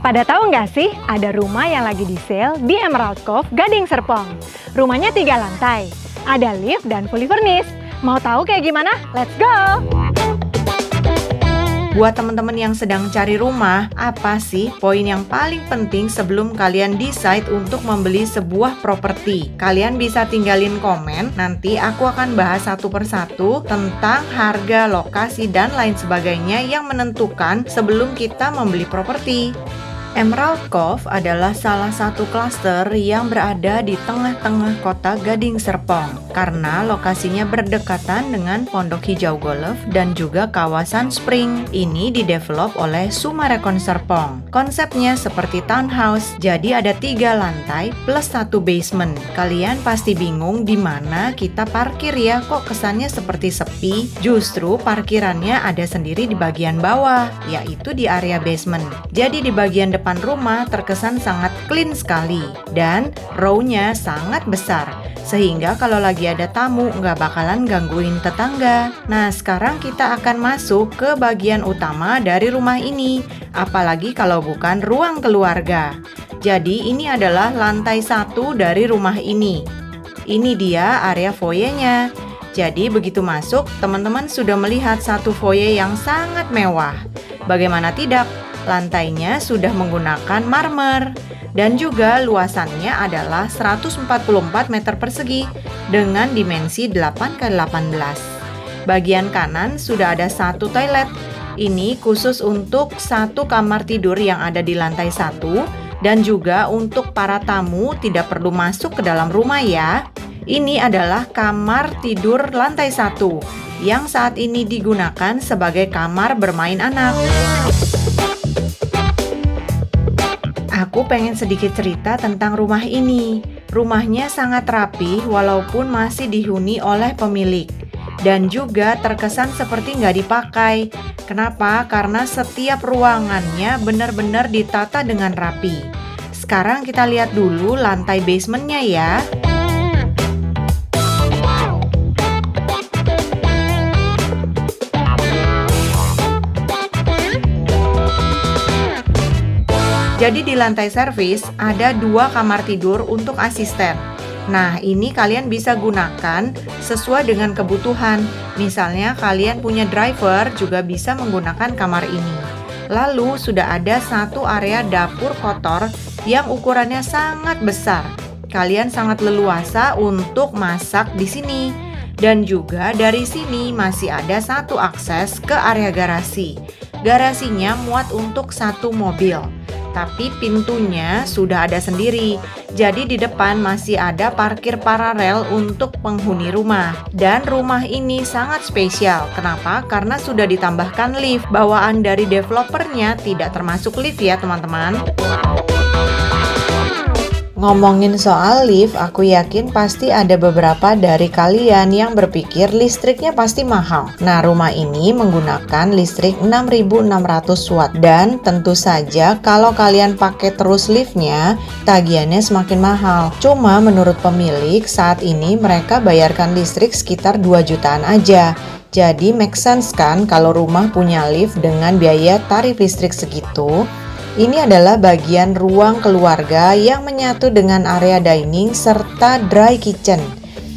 Pada tahu nggak sih, ada rumah yang lagi di sale di Emerald Cove, Gading Serpong. Rumahnya 3 lantai, ada lift dan fully furnished. Mau tahu kayak gimana? Let's go! Buat teman-teman yang sedang cari rumah, apa sih poin yang paling penting sebelum kalian decide untuk membeli sebuah properti? Kalian bisa tinggalin komen, nanti aku akan bahas satu persatu tentang harga, lokasi, dan lain sebagainya yang menentukan sebelum kita membeli properti. Emerald Cove adalah salah satu klaster yang berada di tengah-tengah kota Gading Serpong karena lokasinya berdekatan dengan Pondok Hijau Golf dan juga kawasan Spring. Ini didevelop oleh Summarecon Serpong. Konsepnya seperti townhouse, jadi ada 3 lantai plus 1 basement. Kalian pasti bingung di mana kita parkir ya, kok kesannya seperti sepi? Justru parkirannya ada sendiri di bagian bawah, yaitu di area basement. Jadi di bagian depan rumah terkesan sangat clean sekali dan row-nya sangat besar sehingga kalau lagi ada tamu nggak bakalan gangguin tetangga. Nah, sekarang kita akan masuk ke bagian utama dari rumah ini, apalagi kalau bukan ruang keluarga. Jadi ini adalah lantai 1 dari rumah ini. Ini dia area foyernya. Jadi begitu masuk, teman-teman sudah melihat satu foyer yang sangat mewah. Bagaimana tidak? Lantainya sudah menggunakan marmer dan juga luasannya adalah 144 meter persegi dengan dimensi 8x18. Bagian kanan sudah ada satu toilet. Ini khusus untuk satu kamar tidur yang ada di lantai 1 dan juga untuk para tamu tidak perlu masuk ke dalam rumah ya. Ini adalah kamar tidur lantai 1 yang saat ini digunakan sebagai kamar bermain anak. Aku pengen sedikit cerita tentang rumah ini. Rumahnya sangat rapi walaupun masih dihuni oleh pemilik. Dan juga terkesan seperti nggak dipakai. Kenapa? Karena setiap ruangannya benar-benar ditata dengan rapi. Sekarang kita lihat dulu lantai basementnya ya. Jadi di lantai servis ada 2 kamar tidur untuk asisten. Nah, ini kalian bisa gunakan sesuai dengan kebutuhan. Misalnya kalian punya driver juga bisa menggunakan kamar ini. Lalu sudah ada satu area dapur kotor yang ukurannya sangat besar. Kalian sangat leluasa untuk masak di sini. Dan juga dari sini masih ada satu akses ke area garasi. Garasinya muat untuk 1 mobil. Tapi pintunya sudah ada sendiri. Jadi di depan masih ada parkir paralel untuk penghuni rumah. Dan rumah ini sangat spesial. Kenapa? Karena sudah ditambahkan lift. Bawaan dari developernya tidak termasuk lift ya teman-teman. Ngomongin soal lift, aku yakin pasti ada beberapa dari kalian yang berpikir listriknya pasti mahal. Nah, rumah ini menggunakan listrik 6.600 watt dan tentu saja kalau kalian pakai terus liftnya, tagihannya semakin mahal. Cuma menurut pemilik, saat ini mereka bayarkan listrik sekitar 2 jutaan aja. Jadi make sense kan kalau rumah punya lift dengan biaya tarif listrik segitu. Ini adalah bagian ruang keluarga yang menyatu dengan area dining serta dry kitchen.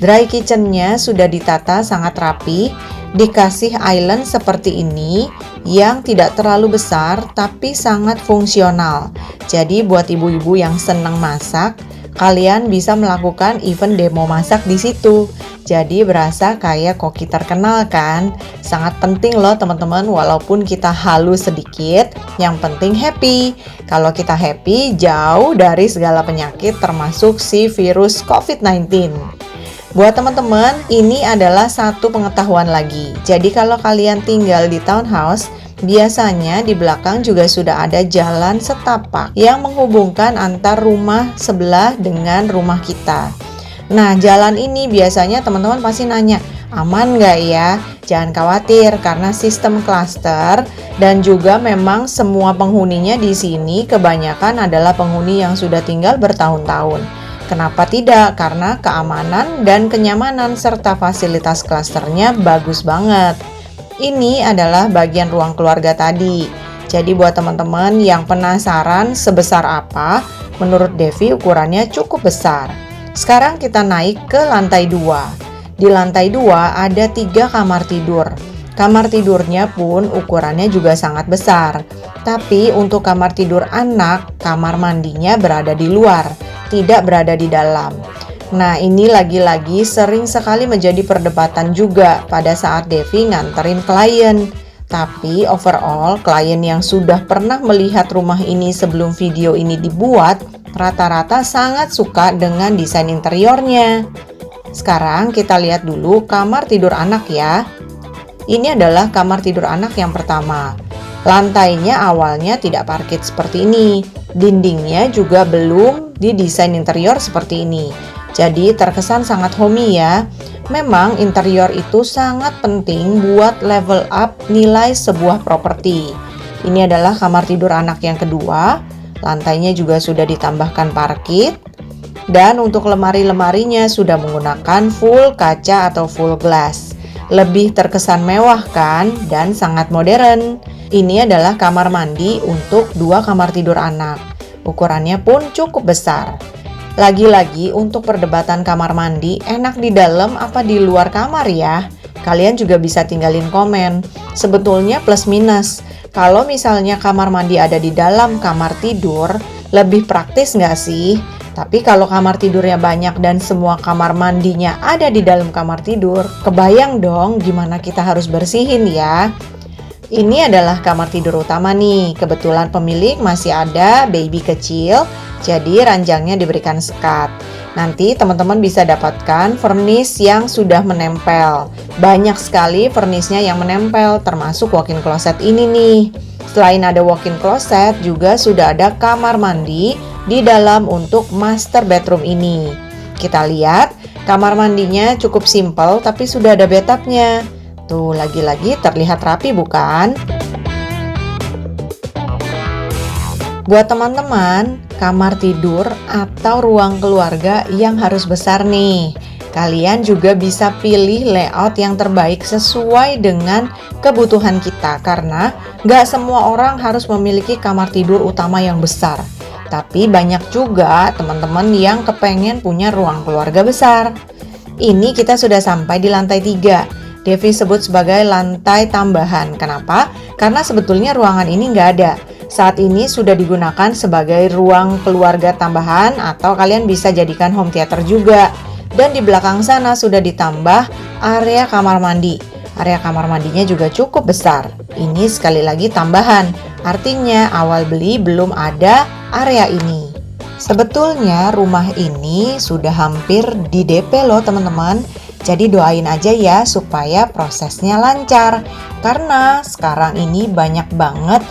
Dry kitchennya sudah ditata sangat rapi, dikasih island seperti ini yang tidak terlalu besar tapi sangat fungsional. Jadi buat ibu-ibu yang senang masak, kalian bisa melakukan event demo masak di situ. Jadi berasa kayak koki terkenal kan? Sangat penting loh teman-teman, walaupun kita halus sedikit, yang penting happy. Kalau kita happy, jauh dari segala penyakit termasuk si virus COVID-19. Buat teman-teman, ini adalah satu pengetahuan lagi. Jadi kalau kalian tinggal di townhouse, biasanya di belakang juga sudah ada jalan setapak yang menghubungkan antar rumah sebelah dengan rumah kita. Nah, jalan ini biasanya teman-teman pasti nanya, aman nggak ya? Jangan khawatir karena sistem klaster dan juga memang semua penghuninya di sini kebanyakan adalah penghuni yang sudah tinggal bertahun-tahun. Kenapa tidak? Karena keamanan dan kenyamanan serta fasilitas klasternya bagus banget. Ini adalah bagian ruang keluarga tadi. Jadi buat teman-teman yang penasaran sebesar apa, menurut Devi ukurannya cukup besar. Sekarang kita naik ke lantai 2. Di lantai 2 ada 3 kamar tidur. Kamar tidurnya pun ukurannya juga sangat besar. Tapi untuk kamar tidur anak, kamar mandinya berada di luar, tidak berada di dalam. Nah, ini lagi-lagi sering sekali menjadi perdebatan juga pada saat Devi nganterin klien. Tapi overall, klien yang sudah pernah melihat rumah ini sebelum video ini dibuat, rata-rata sangat suka dengan desain interiornya. Sekarang kita lihat dulu kamar tidur anak ya. Ini adalah kamar tidur anak yang pertama. Lantainya awalnya tidak parket seperti ini. Dindingnya juga belum didesain interior seperti ini. Jadi terkesan sangat homey ya. Memang interior itu sangat penting buat level up nilai sebuah properti. Ini adalah kamar tidur anak yang kedua. Lantainya juga sudah ditambahkan parket. Dan untuk lemari-lemarinya sudah menggunakan full kaca atau full glass. Lebih terkesan mewah kan dan sangat modern. Ini adalah kamar mandi untuk 2 kamar tidur anak. Ukurannya pun cukup besar. Lagi-lagi untuk perdebatan kamar mandi, enak di dalam apa di luar kamar ya? Kalian juga bisa tinggalin komen. Sebetulnya plus minus. Kalau misalnya kamar mandi ada di dalam kamar tidur, lebih praktis nggak sih? Tapi kalau kamar tidurnya banyak dan semua kamar mandinya ada di dalam kamar tidur, kebayang dong gimana kita harus bersihin ya? Ini adalah kamar tidur utama nih. Kebetulan pemilik masih ada baby kecil, jadi ranjangnya diberikan sekat. Nanti teman-teman bisa dapatkan vernis yang sudah menempel. Banyak sekali vernisnya yang menempel, termasuk walk-in closet ini nih. Selain ada walk-in closet, juga sudah ada kamar mandi di dalam untuk master bedroom ini. Kita lihat, kamar mandinya cukup simple tapi sudah ada bathtubnya. Tuh, lagi-lagi terlihat rapi bukan? Buat teman-teman, kamar tidur atau ruang keluarga yang harus besar nih. Kalian juga bisa pilih layout yang terbaik sesuai dengan kebutuhan kita. Karena nggak semua orang harus memiliki kamar tidur utama yang besar. Tapi banyak juga teman-teman yang kepengen punya ruang keluarga besar. Ini kita sudah sampai di lantai 3. Devi sebut sebagai lantai tambahan. Kenapa? Karena sebetulnya ruangan ini nggak ada. Saat ini sudah digunakan sebagai ruang keluarga tambahan atau kalian bisa jadikan home theater juga. Dan di belakang sana sudah ditambah area kamar mandi. Area kamar mandinya juga cukup besar. Ini sekali lagi tambahan. Artinya awal beli belum ada area ini. Sebetulnya rumah ini sudah hampir di DP loh teman-teman. Jadi doain aja ya supaya prosesnya lancar. Karena sekarang ini banyak banget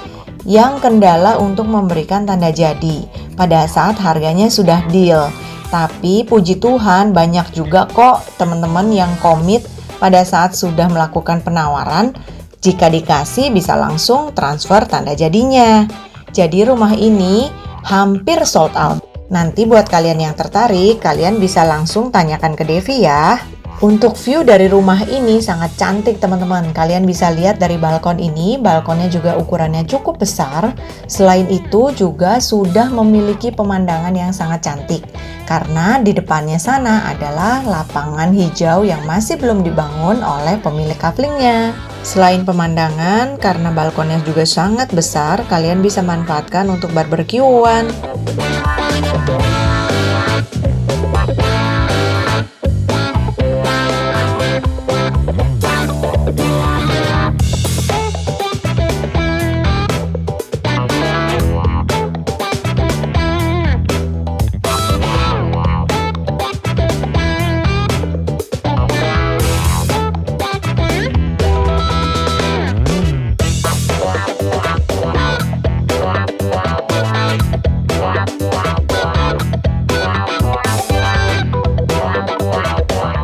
yang kendala untuk memberikan tanda jadi pada saat harganya sudah deal. Tapi puji Tuhan banyak juga kok teman-teman yang komit pada saat sudah melakukan penawaran. Jika dikasih bisa langsung transfer tanda jadinya. Jadi rumah ini hampir sold out. Nanti buat kalian yang tertarik, kalian bisa langsung tanyakan ke Devi ya. Untuk view dari rumah ini sangat cantik teman-teman. Kalian bisa lihat dari balkon ini, balkonnya juga ukurannya cukup besar. Selain itu juga sudah memiliki pemandangan yang sangat cantik. Karena di depannya sana adalah lapangan hijau yang masih belum dibangun oleh pemilik couplingnya. Selain pemandangan, karena balkonnya juga sangat besar, kalian bisa manfaatkan untuk barbekyuan.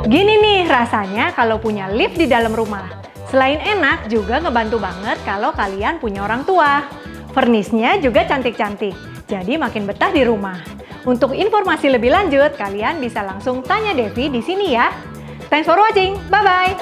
Gini nih rasanya kalau punya lift di dalam rumah. Selain enak, juga ngebantu banget kalau kalian punya orang tua. Vernisnya juga cantik-cantik, jadi makin betah di rumah. Untuk informasi lebih lanjut, kalian bisa langsung tanya Devi di sini ya. Thanks for watching, bye-bye!